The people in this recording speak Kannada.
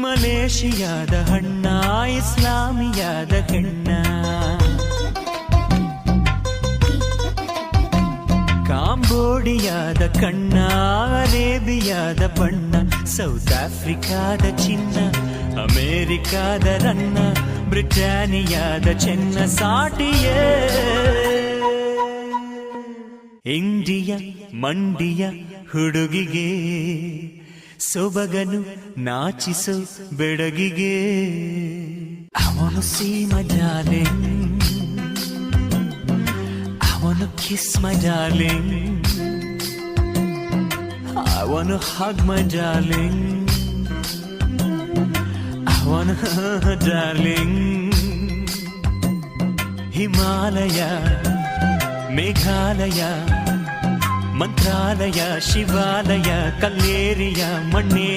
ಮಲೇಷಿಯಾದ ಹಣ್ಣ, ಇಸ್ಲಾಮಿಯಾದ ಹೆಣ್ಣ, ಕಾಂಬೋಡಿಯಾದ ಕಣ್ಣ, ಅರೇಬಿಯಾದ ಬಣ್ಣ, ಸೌತ್ ಆಫ್ರಿಕಾದ ಚಿನ್ನ, ಅಮೇರಿಕಾದ ರನ್ನ, ಬ್ರಿಟಾನಿಯಾದ ಚೆನ್ನ ಸಾಟಿಯೇ. ಇಂಡಿಯ ಮಂಡಿಯ ಹುಡುಗಿಗೆ ಸೊಬಗನು ನಾಚಿಸೋ ಬೆಡಗಿಗೆ. I wanna see my darling, I wanna kiss my darling, I wanna hug my darling, I wanna darling. Himalaya, Meghalaya, Mantralaya, Shivalaya, ಕಲ್ಲೇರಿಯ, ಮಣ್ಣೇ